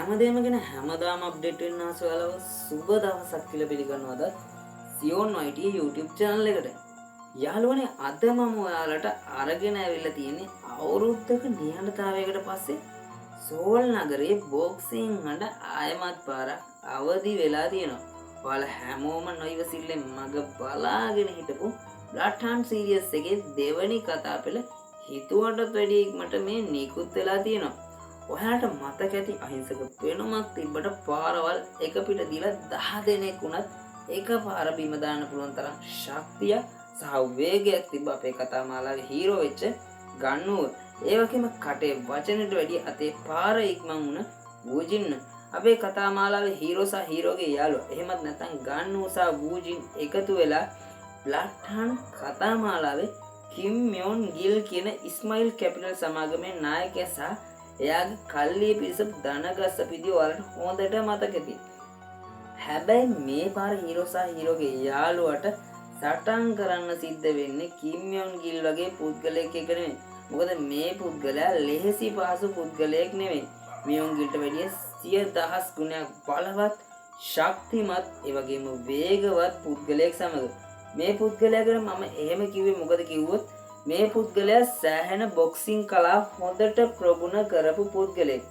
හැමදේම ගැන හැමදාම අප්ඩේට් වෙන්න ආස ඔයාලව සුබ දවසක් කියලා පිළිගන්නවද සියොන් YT YouTube channel එකට. යාළුවනේ අද මම ඔයාලට අරගෙන ඇවිල්ලා තියෙන්නේ අවුරුද්දක නිහඬතාවයකට පස්සේ සෝල් නගරයේ බොක්සිං හඬ ආයමත් පාරක් අවදි වෙලා තියෙනවා. ඔයාලා හැමෝම නොයිවසිල්ලෙන් මග බලාගෙන හිටපු Blood Hunt series එකේ දෙවනි කතා පෙළ හිතුවටත් වැඩිය ඉක්මනට මේ නිකුත් වෙලා තියෙනවා. ඔයාට මතක ඇති අහිංසක පෙනුමක් තිබ්බට පාරවල් එක පිට දීලා 10 දෙනෙක් වුණත් එක පාර බිම දාන්න පුළුවන් තරම් ශක්තිය සහ වේගයක් තිබ්බ අපේ කතා මාලාවේ හීරෝ වෙච්ච ගන්නූව. ඒ වගේම කටේ වචනෙට වැඩිය අතේ පාර ඉක්මන් වුණ වූජින් අපේ කතා මාලාවේ හීරෝ සහ හීරෝගේ යාළුවා. එහෙමත් නැත්නම් ගන්නූ සහ වූජින් එකතු වෙලා Blood Hunt කතා මාලාවේ කිම් මියොන් ගිල් කියන ඉස්මයිල් කැපිටල් සමාගමේ නායකයා සහ එයාගේ කල්ලිය පිරිස දනගස්ස පිදිය වලට හොඳට මතක ඇති. හැබැයි මේ පාර හීරෝ සහ හීරෝගේ යාළුවට සටන් කරන්න සිද්ධ වෙන්නේ කිම් යොන් ගිල් වගේ පුද්ගලයෙක් එක නෙමෙයි. මොකද මේ පුද්ගලයා ලෙහෙසි පහසු පුද්ගලයෙක් නෙමෙයි. මියොන් ගිල්ට වැඩිය 100,000 ගුණයක් බලවත්, ශක්තිමත්, ඒ වගේම වේගවත් පුද්ගලයෙක් සමග. මේ පුද්ගලයා ගැන මම එහෙම කිව්වේ මොකද කිව්වොත් මේ පුද්ගලයා සෑහෙන බොක්සිං කලාව හොඳට ප්‍රගුණ කරපු පුද්ගලයෙක්.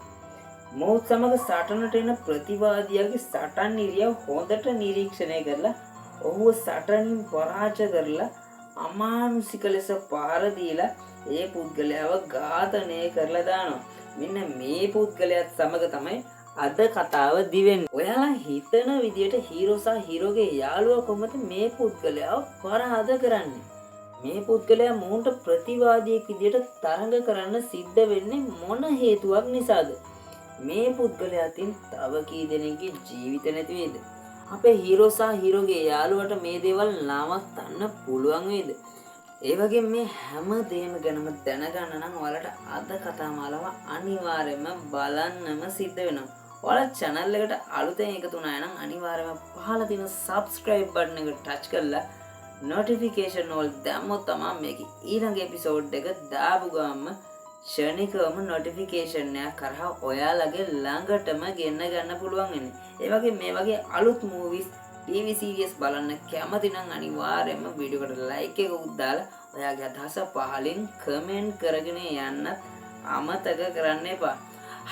මොහොත් සමග සටනට එන ප්‍රතිවාදියාගේ සටන් ඉරියව් හොඳට නිරීක්ෂණය කරලා ඔහුව සටනින් පරාජය කරලා අමානුෂික ලෙස පාර දීලා ඒ පුද්ගලයාව ඝාතනය කරලා දානවා. මෙන්න මේ පුද්ගලයාත් සමග තමයි අද කතාව දිවෙන්නේ. ඔයාලා හිතන විදියට හීරෝ සහ හීරෝගේ යාළුවා කොහොමද මේ පුද්ගලයාව පරාද කරන්නේ? මේ පුද්ගලයා මොහුන්ට ප්‍රතිවාදියෙක් විදියට තරඟ කරන්න සිද්ධ වෙන්නේ මොන හේතුවක් නිසාද? මේ පුද්ගලයාටින් තව කී දෙනෙක්ගේ ජීවිත නැති වේද? අපේ හීරෝ සහ හීරෝගේ යාළුවට මේ දේවල් නවත්තන්න පුළුවන් වේද? ඒ වගේම මේ හැම දෙයක්ම ගැනම දැනගන්න නම් ඔයාලට අද කතා මාලාව අනිවාර්යයෙන්ම බලන්නම සිද්ධ වෙනවා. ඔයාලා channel එකට අලුතෙන් එකතු වුණා නම් අනිවාර්යයෙන්ම පහළ තියෙන subscribe button එක touch කරලා notification all දැම්මොත් තමයි මේකේ ඊළඟ එපිසෝඩ් එක දාපු ගමන්ම ෂණිකවම notification එක කරා ඔයාලගේ ළඟටම ගෙන්න ගන්න පුළුවන් වෙන්නේ. ඒ වගේ මේ වගේ අලුත් movies TV series බලන්න කැමති නම් අනිවාර්යයෙන්ම වීඩියෝ එකට like එකක් දාලා ඔයාගේ අදහස පහලින් comment කරගෙන යන්න අමතක කරන්න එපා.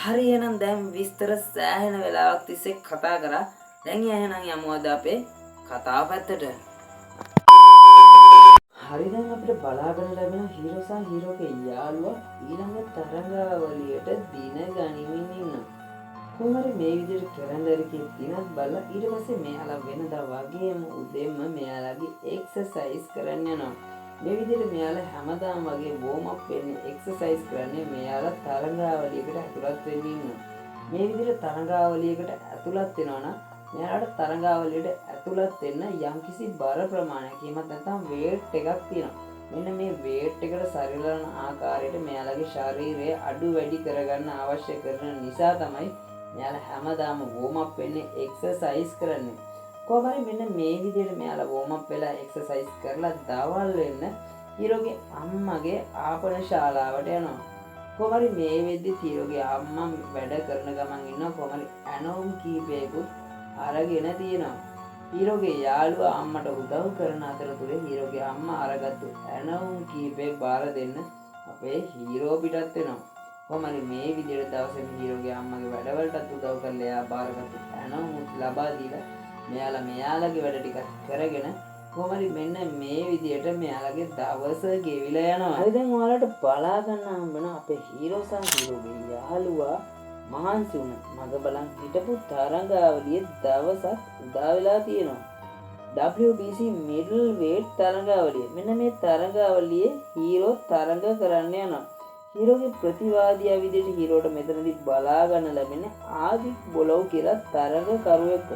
හරි එහෙනම් දැන් විස්තර සෑහෙන වෙලාවක් තිස්සේ කතා කරා. දැන් එහෙනම් යමු අද අපේ කතාව පැත්තට. හරි දැන් අපිට බලාගෙන ලැබෙන හීරෝ සහ හීරෝගේ යාළුවා ඊළඟ තරඟාවලියට දින ගනිමින් ඉන්නවා. කොහොමද මේ විදිහට කැලෙන්ඩර් එකේ දිනක් බලලා ඊට පස්සේ මෙයාලා වෙනදා වගේම උදේම මෙයාලාගේ එක්සර්සයිස් කරන්න යනවා. මේ විදිහට මෙයාලා හැමදාම වගේ වෝම් අප් වෙන්නේ එක්සර්සයිස් කරන්නේ මෙයාලා තරඟාවලියකට ඇතුළත් වෙන්න ඉන්නවා. මේ විදිහට තරඟාවලියකට ඇතුළත් වෙනවා නම් මෙයාලට තරඟාවලියට ඇතුළත් වෙන්න යම්කිසි බර ප්‍රමාණයක් එහෙමත් නැත්නම් weight එකක් තියෙනවා. මෙන්න මේ weight එකට සරිලන ආකාරයට මෙයාලගේ ශරීරය අඩු වැඩි කරගන්න අවශ්‍ය කරන නිසා තමයි මෙයාලා හැමදාම වෝම් අප් වෙන්නේ එක්සර්සයිස් කරන්නේ. කොහොම හරි මෙන්න මේ විදිහට මෙයාලා වෝම් අප් වෙලා එක්සර්සයිස් කරලා දවල් වෙන්න හීරෝගේ අම්මගේ ආපන ශාලාවට යනවා. කොහොම හරි මේ වෙද්දි හීරෝගේ අම්මා වැඩ කරන ගමන් ඉන්නවා. කොහොම හරි ඇනෝම් කීපයකුත් අරගෙන තියෙනවා. හීරෝගේ යාළුවා අම්මට උදව් කරන අතරතුරේ හීරෝගේ අම්මා අරගත්තු ඇනෝම් කීපේ බාර දෙන්න අපේ හීරෝ පිටත් වෙනවා. කොහොම හරි මේ විදිහට දවසේ හීරෝගේ අම්මගේ වැඩවලටත් උදව් කරලා එයා බාරගත්තු ඇනෝම් ලබා දීලා මෙයාලගේ වැඩ ටික කරගෙන කොහොම හරි මෙන්න මේ විදිහට මෙයාලගේ දවස ගෙවිලා යනවා. හරි දැන් ඔයාලට බලා ගන්න හම්බෙන අපේ හීරෝ සහ හීරෝගේ යාළුවා මහන්සි වුණ මග බලන් හිටපු තරඟාවලියේ දවසක් උදා වෙලා තියෙනවා. WBC middle weight තරඟාවලිය. මෙන්න මේ තරඟාවලියේ හීරෝ තරඟ කරන්න යනවා. හීරෝගේ ප්‍රතිවාදියා විදිහට හීරෝට මෙතනදී බලා ගන්න ලැබෙන්නේ ආදික් බොලොව් කියලා තරඟකරුවෙක්.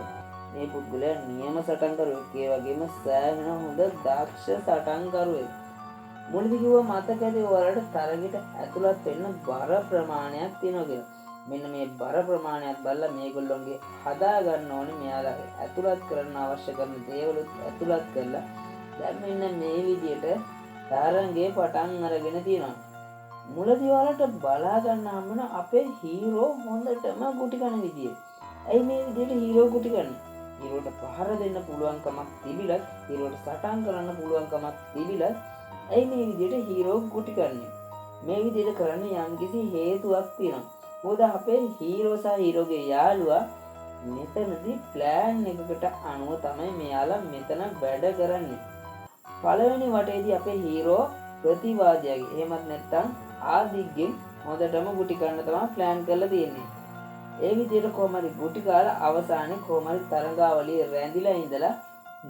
මේ පුද්ගලයා නියම සටන්කරුවෙක්. ඒ වගේම සෑහෙන හොඳ දක්ෂ සටන්කරුවෙක්. මුලදී කිව්වා මතක ඇති ඔයාලට තරගෙට ඇතුළත් වෙන්න බර ප්‍රමාණයක් තියෙනවා කියලා. මෙන්න මේ බර ප්‍රමාණයක් බලලා මේගොල්ලෝගේ හදා ගන්න ඕනේ මෙයාලා ඇතුළත් කරන්න අවශ්‍ය කරන දේවලුත් ඇතුළත් කරලා දැන් මෙන්න මේ විදිහට තරංගේ පටන් අරගෙන තියෙනවා. මුලදී ඔයාලට බලා ගන්න හම්බෙන අපේ හීරෝ හොඳටම ගුටි කන විදිය. ඇයි මේ විදියට හීරෝ ගුටි කන්නේ? හීරෝට පහර දෙන්න පුළුවන්කමක් තිබිලත් හීරෝට සටන් කරන්න පුළුවන්කමක් තිබිලත් ඇයි මේ විදියට හීරෝ ගුටි කන්නේ? මේ විදියට කරන්න යම්කිසි හේතුවක් තියෙනවා. මොකද අපේ හීරෝ සහ හීරෝගේ යාළුවා මෙතනදී ප්ලෑන් එකකට අනුව තමයි මෙයාලා මෙතන වැඩ කරන්නේ. පළවෙනි වටේදී අපේ හීරෝ ප්‍රතිවාදියාගේ එහෙමත් නැත්නම් ආදිග්ගෙන් හොඳටම ගුටි කන්න තමයි ප්ලෑන් කරලා තියෙන්නේ. ඒ විදිහට කොහමරි ගුටි කාලා අවසානයේ කොහමරි තරඟාවලිය රැඳිලා ඉඳලා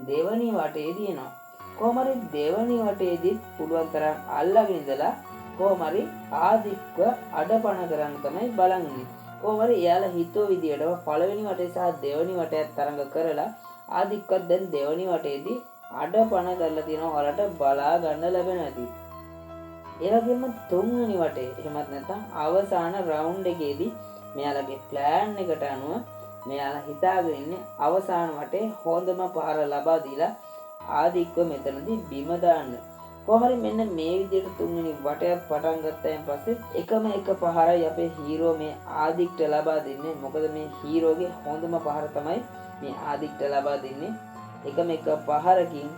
දෙවනි වටේදී එනවා. කොහමරි දෙවනි වටේදී පුළුවන් තරම් අල්ලගෙන ඉඳලා කොහමරි ආදික්ව අඩපණ කරන්න තමයි බලන්නේ. කොහමරි එයාලා හිතුව විදිහටම පළවෙනි වටේ සහ දෙවනි වටයත් තරඟ කරලා ආදික්වත් දැන් දෙවනි වටේදී අඩපණ කරලා තියෙනවා. ඔයාලට බලා ගන්න ලැබෙනවා ඇති. ඒ වගේම තුන්වෙනි වටේ එහෙමත් නැත්නම් අවසාන රවුන්ඩ් එකේදී මෙයාලගේ ප්ලෑන් එකට අනුව මෙයාලා හිතාගෙන ඉන්නේ අවසාන වටේ හොඳම පහර ලබා දීලා ආදික්ව මෙතනදී බිම දාන්න. කොහමරි මෙන්න මේ විදිහට තුන්වෙනි වටයක් පටන් ගත්තායින් පස්සේ එකම එක පහරයි අපේ හීරෝ මේ ආදික්ට ලබා දෙන්නේ. මොකද මේ හීරෝගේ හොඳම පහර තමයි මේ ආදික්ට ලබා දෙන්නේ. එකම එක පහරකින්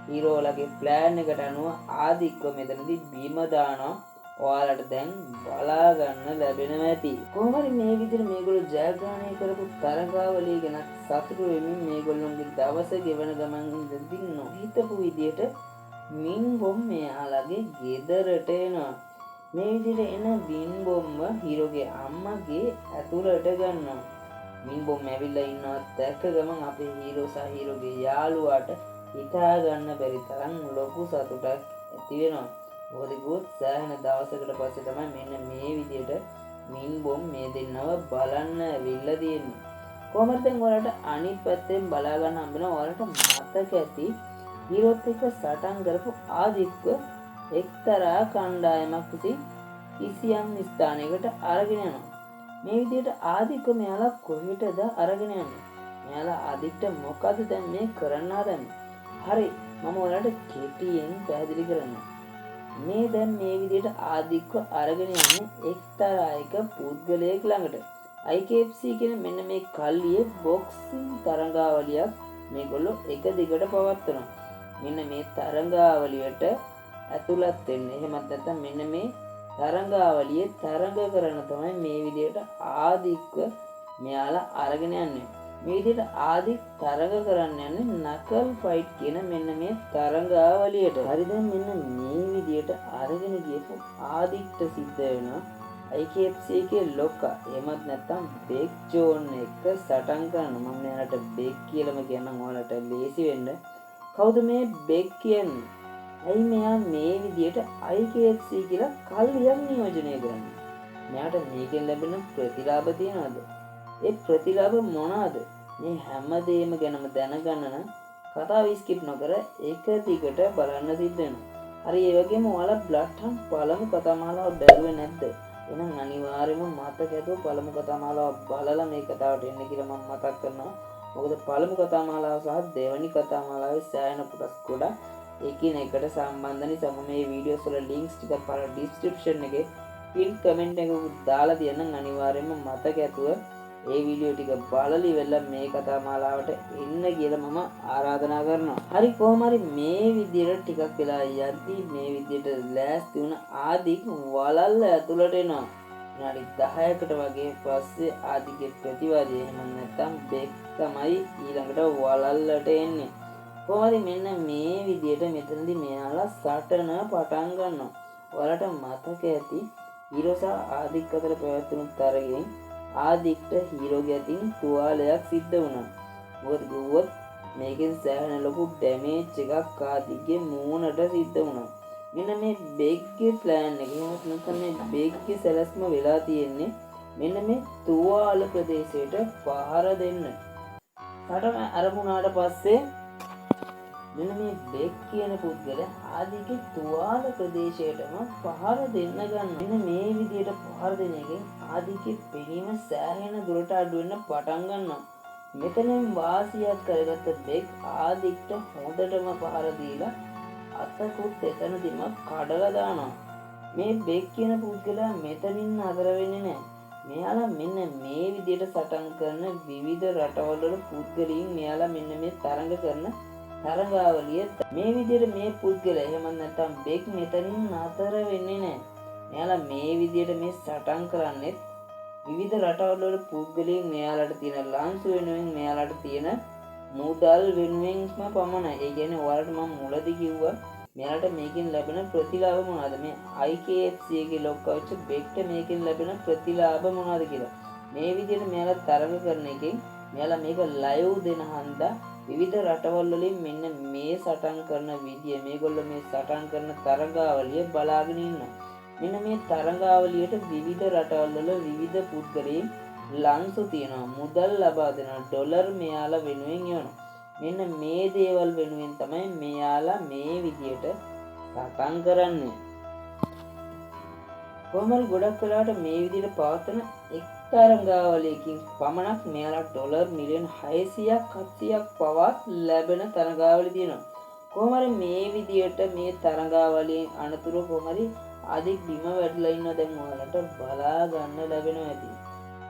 හීරෝලගේ ප්ලෑන් එකට අනුව ආදික්ව මෙතනදී බිම දානවා. ඔයාලට දැන් බලා ගන්න ලැබෙනවා ඇති. කොහොමද මේ විදිහට මේගොල්ලෝ ජයග්‍රහණය කරපු තරඟාවලිය ගැන සතුටු වෙමින් මේගොල්ලෝගේ දවස ගෙවන ගමන් ඉඳින් නොහිතපු විදිහට මින් බොම් මෙයාලගේ ගෙදරට එනවා. මේ විදිහට එන මින් බොම්ව හීරෝගේ අම්මගේ ඇතුළට ගන්නවා. මින් බොම් ඇවිල්ලා ඉන්නවා දැක්ක ගමන් අපේ හීරෝ සහ හීරෝගේ යාළුවාට හිතා ගන්න බැරි තරම් ලොකු සතුටක් ඇති වෙනවා. මොකද කිව්වොත් සෑහෙන දවසකට පස්සේ තමයි මෙන්න මේ විදිහට මින් බොම් මේ දෙන්නව බලන්න ඇවිල්ලා තියෙන්නේ. කොහොමද දැන් ඔයාලට අනිත් පැත්තෙන් බලා ගන්න හම්බ වෙනවා. ඔයාලට මතක ඇති හීරෝත් එක්ක සටන් කරපු ආදිත්ව එක්තරා කණ්ඩායමක් විසින් කිසියම් ස්ථානයකට අරගෙන යනවා. මේ විදිහට ආදිත්ව මෙයාලා කොහෙටද අරගෙන යන්නේ? මෙයාලා ආදිත්ට මොකද දැන් මේ කරන්න හදන්නේ? හරි, මම ඔයාලට කෙටියෙන් පැහැදිලි කරන්නම්. මේ දැන් මේ විදිහට ආදිත්ව අරගෙන යන්නේ එක්තරා එක පුද්ගලයෙක් ළඟට. IKFC කියන මෙන්න මේ කල්ලියේ බොක්සින් තරඟාවලියක් මේගොල්ලෝ එක දිගට පවත්වනවා. මෙන්න මේ තරඟාවලියට ඇතුළත් වෙන්න. එහෙමත් නැත්නම් මෙන්න මේ තරඟාවලියේ තරඟ කරන තමයි මේ විදිහට ආදික්ව මෙයාලා අරගෙන යන්නේ. මේ විදිහට ආදික් තරඟ කරන්න යන්නේ නකල් ෆයිට් කියන මෙන්න මේ තරඟාවලියට. හරි, දැන් මෙන්න මේ විදිහට අරගෙන ගියපු ආදික්ට සිද්ධ වෙනවා IKFC එකේ ලොක්කා එහෙමත් නැත්නම් බෙක් ජෝන් එක සටන් කරන. මම මෙයාලට බෙක් කියලාම කියන්නම් ඔයාලට ලේසි වෙන්න. කවුද මේ බෙක් කියන්නේ? ඇයි මෙයා මේ විදිහට IKFC කියලා කල්ලියක් නියෝජනය කරන්නේ? මෙයාට මේකෙන් ලැබෙන ප්‍රතිලාභ තියනවද? ඒ ප්‍රතිලාභ මොනවාද? මේ හැමදේම ගැනම දැනගන්න නම් කතාව ස්කිප් නොකර එක දිගට බලන්න සිද්ධ වෙනවා. හරි, ඒ වගේම ඔයාලා බ්ලඩ් හම් පළමු කතාමාලාව බැලුවේ නැද්ද? එහෙනම් අනිවාර්යයෙන්ම මතක ඇතුව පළමු කතාමාලාව බලලා මේ කතාවට එන්න කියලා මම මතක් කරනවා. මොකද පළමු කතාමාලාව සහ දෙවැනි කතාමාලාවේ සෑහෙන කොටස් ගොඩක් එකිනෙකට සම්බන්ධ නිසා මම මේ වීඩියෝස් වල ලින්ක්ස් ටික පළ ඩිස්ක්‍රිප්ෂන් එකේ පින් කමෙන්ට් එකක දාලා තියන්න. අනිවාර්යයෙන්ම මතක ඇතුව ඒ වීඩියෝ ටික බලලා ඉවරලා මේ කතාමාලාවට එන්න කියලා මම ආරාධනා කරනවා. හරි, කොහොම හරි මේ විදිහට ටිකක් වෙලා යද්දී මේ විදිහට ලෑස්ති වුණ ආදික් වලල්ල ඇතුළට එනවා. විනාඩි 10කට වගේ පස්සේ ආදිගේ ප්‍රතිවාදී එහෙම නැත්නම් බෙක් තමයි ඊළඟට වලල්ලට එන්නේ. කොහොම හරි මෙන්න මේ විදිහට මෙතනදී මෙයාලා සටන පටන් ගන්නවා. ඔයාලට මතක ඇති හීරෝ සහ ආදික් අතර පැවැත්වුණු තරගයෙන් ආදික්ට හීරෝගේ අතින් තුවාලයක් සිද්ධ වුණා. මොකද කිව්වොත් මේකෙන් සෑහෙන ලොකු ඩැමේජ් එකක් ආදික්ගේ මූණට සිද්ධ වුණා. මෙන්න මේ බෙග්ගේ ප්ලෑන් එක නැත්නම් මේ බෙග්ගේ සැලැස්ම වෙලා තියෙන්නේ මෙන්න මේ තුවාල ප්‍රදේශයට පහර දෙන්න. සටන ආරම්භුණාට පස්සේ මෙන්න මේ බෙක් කියන පුද්ගලයා ආදිගේ තුවාල ප්‍රදේශයටම පහර දෙන්න ගන්න. මෙන්න මේ විදිහට පහර දෙන එකෙන් ආදිගේ පෙනීම සෑහෙන දුරට අඩු වෙන්න පටන් ගන්නවා. මෙතනින් වාසියක් කරගත්ත බෙක් ආදික්ට හොඳටම පහර දීලා අතකුත් එතනදිම කඩලා දානවා. මේ බෙක් කියන පුද්ගලයා මෙතනින් නතර වෙන්නේ නැහැ. මෙයාලා මෙන්න මේ විදිහට සටන් කරන විවිධ රටවල් වල පුද්ගලයන් මෙයාලා මෙන්න මේ තරඟ කරන තරඟාවලිය මේ විදිහට මේ පුද්ගලයා එහෙම නැත්නම් බෙක් මෙතනින් නතර වෙන්නේ නැහැ. මෙයාලා මේ විදිහට මේ සටන් කරන්නේ විවිධ රටවල් වල පුද්ගලයන් මෙයාලට තියෙන ලංසු වෙනුවෙන් මෙයාලට තියෙන මුදල් වෙනුවෙන්ම පමණයි. ඒ කියන්නේ ඔයාලට මම මුලදී කිව්වා මෙයාලට මේකෙන් ලැබෙන ප්‍රතිලාභ මොනවද? මේ IKFC එකේ ලොක්කවච්ච බෙක්ට මේකෙන් ලැබෙන ප්‍රතිලාභ මොනවද කියලා. මේ විදිහට මෙයාලා තරඟ කරන එකෙන් මෙයාලා මේක ලයිව් දෙන හන්දා විවිධ රටවල් වලින් මෙන්න මේ සටන් කරන විදිය මේගොල්ලෝ මේ සටන් කරන තරඟාවලිය බලාගෙන ඉන්නවා. මෙන්න මේ තරඟාවලියට විවිධ රටවල් වල විවිධ පුද්ගලයන් ලන්සු තියනවා. මුදල් ලබා දෙනවා. ඩොලර් මෙයාලා වෙනුවෙන් යනවා. මෙන්න මේ දේවල් වෙනුවෙන් තමයි මෙයාලා මේ විදියට සටන් කරන්නේ. කොහොමද ගොඩක් වෙලාවට මේ විදියට පවත්වන එක් තරඟාවලියකින් පමණක් මෙයාලා ඩොලර් මිලියන් 600ක් 700ක් පවත් ලැබෙන තරඟාවලිය තියෙනවා. කොහොමද මේ විදියට මේ තරඟාවලියෙන් අනතුරු කොහොමද අධික බිම වැටලා ඉන්න දැන් ඔයාලට බලා ගන්න ලැබෙනවා ඇති.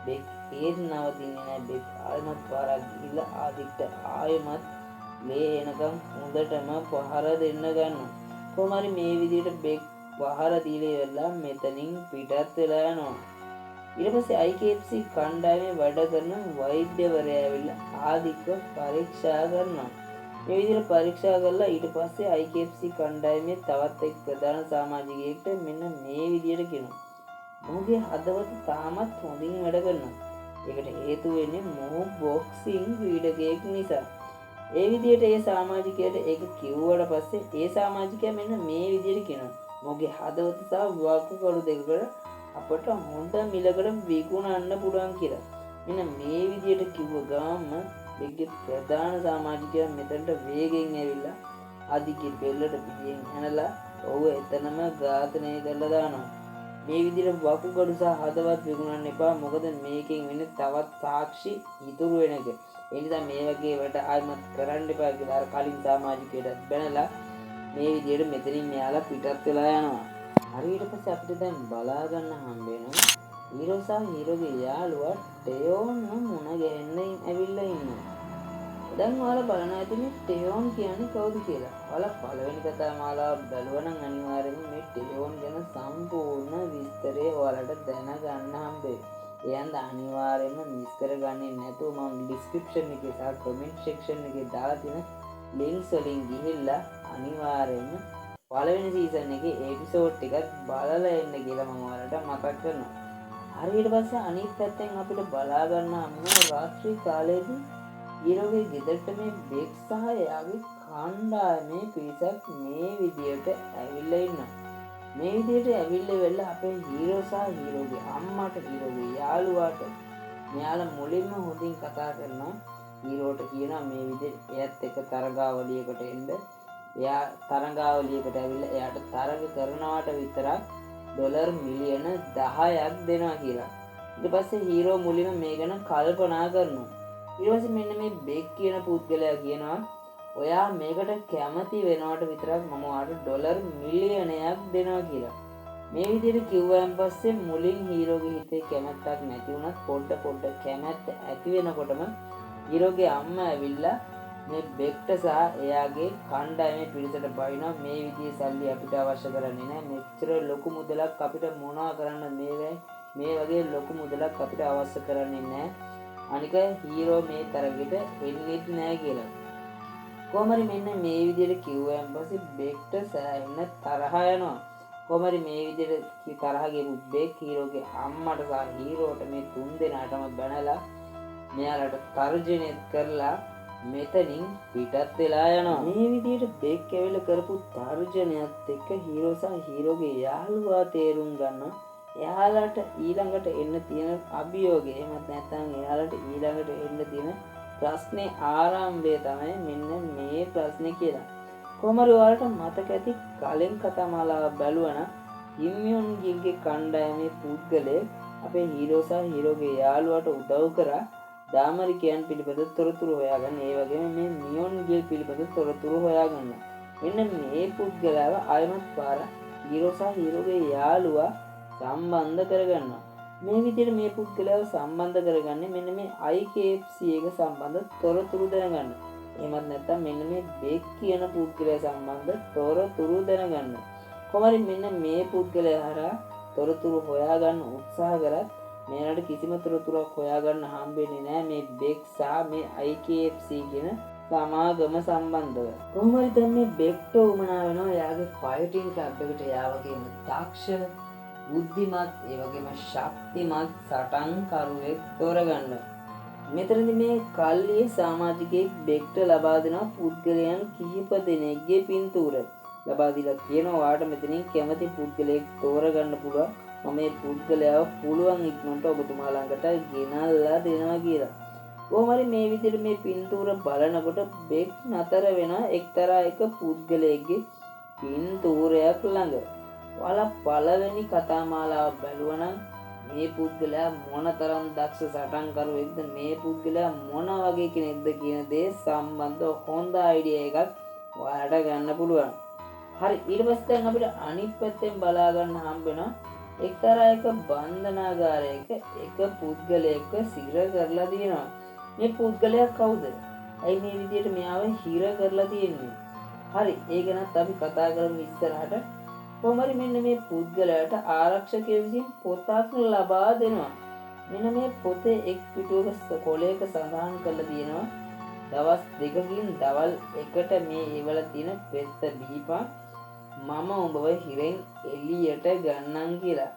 බෙක් ඒත් නවතින්නේ නැහැ. බෙක් ආයමත් පාරක් ගිහිල්ලා ආදික්ට ආයමත් මේ එනකම් හොඳටම පහර දෙන්න ගන්නවා. කොහොමද මේ විදියට බෙක් පහර දීලා ඉවරලා මෙතනින් පිටත් වෙලා යනවා. ඊට පස්සේ IKFC කණ්ඩායමේ වැඩ කරන වෛද්‍යවරයා ඇවිල්ලා ආදික්ව පරීක්ෂා කරනවා. මේ විදිහට පරීක්ෂා කරලා ඊට පස්සේ IKFC කණ්ඩායමේ තවත් එක් ප්‍රධාන සමාජිකයෙක්ට මෙන්න මේ විදිහට කියනවා. මොහුගේ හදවත තාමත් හොඳින් වැඩ කරනවා. ඒකට හේතුව වෙන්නේ මොහු බොක්සිං ක්‍රීඩකයෙක් නිසා. ඒ විදිහට ඒ සමාජිකයාට ඒක කිව්වට පස්සේ ඒ සමාජිකයා මෙන්න මේ විදිහට කියනවා. මොහුගේ හදවත සහ වකුගඩු දෙකට අපට හොඳ මිලකට විකුණන්න පුළුවන් කියලා. මෙන්න මේ විදිහට කිව්ව ගාම බෙක්ගේ ප්‍රධාන සමාජිකයා මෙතනට වේගෙන් ඇවිල්ලා අධිකේ බෙල්ලට පිටින් ඇනලා ඔහු එතනම ඝාතනය කරලා දානවා. මේ විදිහට වකුගඩු සහ හදවත් විකුණන්න එපා. මොකද මේකෙන් වෙන්නේ තවත් සාක්ෂි ඉතුරු වෙන එක. ඒ නිසා මේ වගේ වැඩ ආයිමත් කරන්න එපා කියලා අර කලින් සමාජිකයට බැනලා මේ විදිහට මෙතනින් මෙයාලා පිටත් වෙලා යනවා. හරියට පස්සේ අපිට දැන් බලා ගන්න හම්බ වෙනවා හීරෝ සහ හීරෝගේ යාළුවා ටෙයෝන් මුණ ගැහෙන්න ඇවිල්ලා ඉන්නවා. දැන් ඔයාලා බලන ඇති මේ ටෙයෝන් කියන්නේ කවුද කියලා. ඔයාලා පළවෙනි කතා මාලාව බැලුවා නම් අනිවාර්යයෙන්ම මේ ටෙයෝන් ගැන සම්පූර්ණ විස්තරය ඔයාලට දැනගන්න හම්බ වෙයි. එයන්ද අනිවාර්යයෙන්ම මිස් කරගන්නේ නැතුව මම ඩිස්ක්‍රිප්ෂන් එකේ සහ කමෙන්ට් සෙක්ෂන් එකේ දාලා තියෙන ලින්ක්ස් වලින් ගිහිල්ලා අනිවාර්යයෙන්ම පළවෙනි සීසන් එකේ එපිසෝඩ් ටිකක් බලලා එන්න කියලා මම ඔයාලට මතක් කරනවා. හරියට පස්සේ අනිත් පැත්තෙන් අපිට බලා ගන්න හම්බුන රාත්‍රී කාලයේදී ඊරෝගේ ගෙදරට මේ බෙක් සහ එයාගේ කණ්ඩායමේ පිරිසක් මේ විදියට ඇවිල්ලා ඉන්නවා. මේ විදියට ඇවිල්ලා වෙලා අපේ හීරෝ සහ හීරෝගේ අම්මාට හීරෝගේ යාළුවාට මෙයාලා මුලින්ම හොඳින් කතා කරනවා. හීරෝට කියනවා මේ විදිහට එයත් එක්ක තරගාවලියකට එන්න. එයා තරගාවලියකට ඇවිල්ලා එයාට තරග කරනවට විතරක් ඩොලර් මිලියන 10ක් දෙනවා කියලා. ඊට පස්සේ හීරෝ මුලින්ම මේ ගැන කල්පනා කරනවා. ඊට පස්සේ මෙන්න මේ බෙක් කියන පුද්ගලයා කියනවා ඔයා මේකට කැමති වෙනවට විතරක් මම ඔයාලට ඩොලර් මිලියනයක් දෙනවා කියලා. මේ විදිහට කිව්වන් පස්සේ මුලින් හීරෝගේ හිතේ කැමැත්තක් නැති වුණත් පොඩ කැමැත්ත ඇති වෙනකොටම හීරෝගේ අම්මා ඇවිල්ලා මේ බෙක්ට සහ එයාගේ කණ්ඩායමේ පිරිසට බයිනවා මේ විදිහේ සල්ලි අපිට අවශ්‍ය කරන්නේ නැහැ. මෙච්චර ලොකු මුදලක් අපිට මොනවා කරන්න මේ වගේ ලොකු මුදලක් අපිට අවශ්‍ය කරන්නේ නැහැ. අනික හීරෝ මේ තරගෙට එන්නේ නැහැ කියලා. කොහමරි මෙන්න මේ විදිහට කිව්වන් පස්සේ බෙක්ට සෑහෙන තරහ යනවා. කොහමරි මේ විදිහට තරහ ගිහපු බෙක් හීරෝගේ අම්මට සහ හීරෝට මේ තුන් දෙනාටම බැනලා මෙයාලට තර්ජනය කරලා මෙතනින් පිටත් වෙලා යනවා. මේ විදිහට බෙක් ඇවිල්ලා කරපු තර්ජනයත් එක්ක හීරෝ සහ හීරෝගේ යාළුවා තේරුම් ගන්නවා එයාලට ඊළඟට එන්න තියෙන අභියෝගය එහෙමත් නැත්නම් එයාලට ඊළඟට එන්න තියෙන ප්‍රශ්නේ ආරම්භය තමයි මෙන්න මේ ප්‍රශ්නේ කියලා. කොහමද ඔයාලට මතක ඇති කලින් කතා මාලාව බැලුවා නම් හිම්යොන් ගිල්ගේ කණ්ඩායමේ පුද්ගලයෙක් අපේ හීරෝ සහ හීරෝගේ යාළුවාට උදව් කරා දාමරිකයන් පිළිබඳ තොරතුරු හොයාගන්න. ඒ වගේම මේ මියොන් ගිල් පිළිබඳ තොරතුරු හොයාගන්න. මෙන්න මේ පුද්ගලයාව ආයමත් පාර හීරෝ සහ හීරෝගේ යාළුවා සම්බන්ධ කරගන්නවා. මේ විදිහට මේ පුද්ගලයාව සම්බන්ධ කරගන්නේ මෙන්න මේ IKFC එක සම්බන්ධ තොරතුරු දැනගන්න. එහෙමත් නැත්නම් මෙන්න මේ බෙක් කියන පුද්ගලයා සම්බන්ධ තොරතුරු දැනගන්න. කොහොමද මෙන්න මේ පුද්ගලයා හරහා තොරතුරු හොයාගන්න උත්සාහ කරත් මෙයාට කිසිම තොරතුරක් හොයාගන්න හම්බෙන්නේ නැහැ මේ බෙක් සහ මේ IKFC කියන සමාගම සම්බන්ධව. කොහොමද දැන් මේ බෙක්ට උමනා වෙනවා එයාගේ ෆයිටින් ක්ලබ් එකට යා වගේම දක්ෂ බුද්ධිමත් ඒ වගේම ශක්තිමත් සටන්කරුවෙක් තෝරගන්න. මෙතනදී මේ කල්ලියේ සමාජිකයෙක් බෙක්ට ලබා දෙන පුද්ගලයන් කිහිප දෙනෙක්ගේ පින්තූර ලබා දීලා කියනවා ඔයාට මෙතනින් කැමති පුද්ගලයෙක් තෝරගන්න පුළුවන්. මම මේ පුද්ගලයාව පුළුවන් ඉක්මනට ඔබතුමා ළඟට ගෙනල්ලා දෙනවා කියලා. කොහොම හරි මේ විදිහට මේ පින්තූර බලනකොට බෙක් නතර වෙන එක්තරා එක පුද්ගලයෙක්ගේ පින්තූරයක් ළඟ. ඔයාලා පළවෙනි කතා මාලාව බැලුවනම් මේ පුද්ගලයා මොනතරම් දක්ෂ සටන්කරුවෙක්ද මේ පුද්ගලයා මොන වගේ කෙනෙක්ද කියන දේ සම්බන්ධව හොඳ අයිඩියා එකක් ඔයාලට ගන්න පුළුවන්. හරි ඊට පස්සේ දැන් අපිට අනිත් පැත්තෙන් බලා ගන්න හම්බ වෙනවා එක්තරා එක බන්ධනාගාරයක එක පුද්ගලයෙක්ව සිර කරලා තියෙනවා. මේ පුද්ගලයා කවුද? ඇයි මේ විදිහට මෙයාව හිර කරලා තියෙන්නේ? හරි ඒ ගැනත් අපි කතා කරමු ඉස්සරහට. කොහොම හරි මෙන්න මේ පුද්ගලයාට ආරක්ෂකයෝ විසින් පොතක් ලබා දෙනවා. මෙන්න මේ පොතේ එක් පිටුවක කොලයක සඳහන් කරලා තියෙනවා දවස් 2කින් දවල් 1ට මේ ඉවල තියෙන පෙත්ත බීපන් මම උඹව හිරෙන් එළියට ගන්නම් කියලා.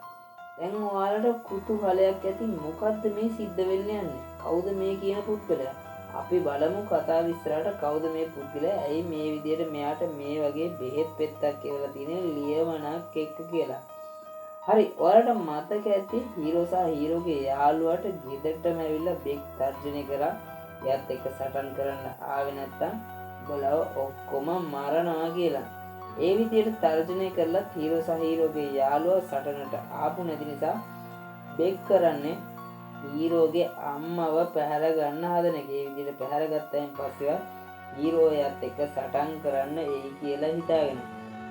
දැන් ඔයාලට කුතුහලයක් ඇති මොකද්ද මේ සිද්ධ වෙන්න යන්නේ? කවුද මේ කියන පුද්ගලයා? අපි බලමු කතාව ඉස්සරහට කවුද මේ පුද්ගලයා? ඇයි මේ විදිහට මෙයාට මේ වගේ බෙහෙත් පෙත්තක් කියලා තියෙන ලියවණක් එක්ක කියලා. හරි ඔයාලට මතක ඇති හීරෝ සහ හීරෝගේ යාළුවාට ගෙදරටම ඇවිල්ලා බෙක් තර්ජනය කරා. එයාත් එක්ක සටන් කරන්න ආවේ නැත්තම් බලව ඔක්කොම මරනවා කියලා. ඒ විදිහට තර්ජනය කරලා හීරෝ සහ හීරෝගේ යාළුවා සටනට ආපු නැති නිසා බෙක් කරන්නේ හීරෝගේ අම්මව පැහැර ගන්න හදන එක. ඒ විදිහට පැහැර ගත්තයින් පස්සේ හීරෝ එයාත් එක්ක සටන් කරන්න එයි කියලා හිතාගෙන.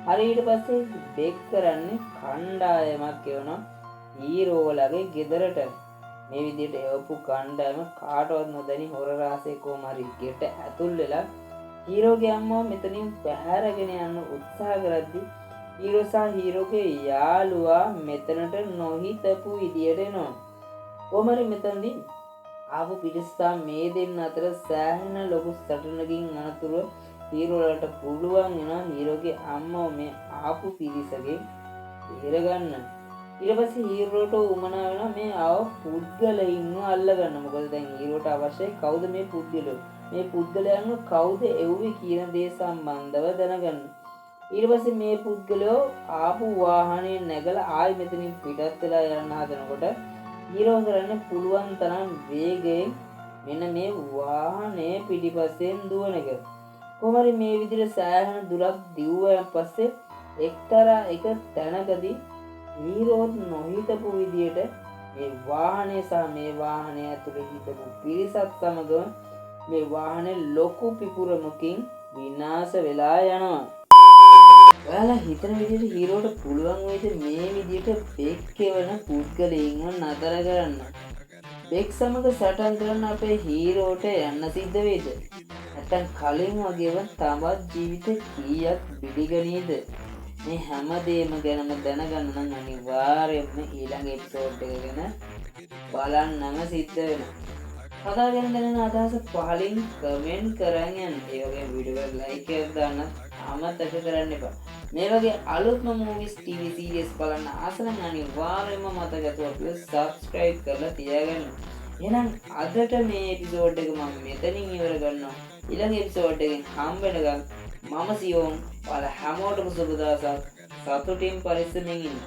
හරි ඊට පස්සේ බෙක් කරන්නේ කණ්ඩායමක් එවනවා හීරෝලගේ ගෙදරට. මේ විදිහට එවපු කණ්ඩායම කාටවත් නොදැනි හොර රාසයේ කොහම හරි ගෙට ඇතුල් වෙලා හීරෝගේ අම්මව මෙතනින් පැහැරගෙන යන්න උත්සාහ කරද්දී හීරෝ සහ හීරෝගේ යාළුවා මෙතනට නොහිතපු විදියට එනවා. කොහොම හරි මෙතනදී ආපු පිරිස්සා මේ දෙන්න අතර සෑහෙන ලොකු සටනකින් අනතුරුව හීරෝලට පුළුවන් වෙනවා හීරෝගේ අම්මව මේ ආපු පිරිසගෙන් බේරගන්න. ඊට පස්සේ හීරෝට උමනා වෙනවා මේ ආව පුද්ගලයින්ව අල්ලගන්න. මොකද දැන් හීරෝට අවශ්‍යයි කවුද මේ පුද්ගලයෝ? මේ පුද්ගලයන්ව කවුද එව්වේ කියන දේ සම්බන්ධව දැනගන්න. ඊට පස්සේ මේ පුද්ගලයෝ ආපු වාහනේ නැගලා ආයි මෙතනින් පිටත් වෙලා යන්න හදනකොට හීරෝ කරන්න පුළුවන් තරම් වේගයෙන් මෙන්න මේ වාහනේ පිටිපස්සෙන් දුවන එක. කොහොම හරි මේ විදිහට සෑහෙන දුරක් දිව්වයන් පස්සේ එක්තරා එක තැනකදී හීරෝ නොහිතපු විදියට මේ වාහනේ සහ මේ වාහනේ ඇතුලේ හිටපු පිරිසත් සමග මේ වාහනේ ලොකු පිපුරමකින් විනාශ වෙලා යනවා. ඔයාලා හිතන විදිහට හීරෝට පුළුවන් වේද මේ විදිහට බෙක් කෙවන පුද්ගලයින්ව නතර කරන්න? බෙක් සමග සටන් කරන්න අපේ හීරෝට යන්න සිද්ධ වේද? නැත්නම් කලින් වගේම තවත් ජීවිත කීයක් බිලිගනීද? මේ හැමදේම ගැනම දැනගන්න නම් අනිවාර්යයෙන්ම ඊළඟ එපිසෝඩ් එක ගැන බලන්නම සිද්ධ වෙනවා. කතාව ගැන දැනෙන අදහස පහලින් කමෙන්ට් කරන් යන්න. ඒ වගේම වීඩියෝ එකට ලයික් එකක් දාන්න අමතක කරන්න එපා. මේ වගේ අලුත්ම මූවිස් TV සීරීස් බලන්න ආස නම් අනිවාර්යයෙන්ම මතකතුව අපිව subscribe කරලා තියාගන්න. එහෙනම් අදට මේ එපිසෝඩ් එක මම මෙතනින් ඉවර කරනවා. ඊළඟ එපිසෝඩ් එකෙන් හම්බ වෙනකම් මම සියෝන් ඔයාලා හැමෝටම සුබ දවසක්. සතුටින් පරිස්සමෙන් ඉන්න.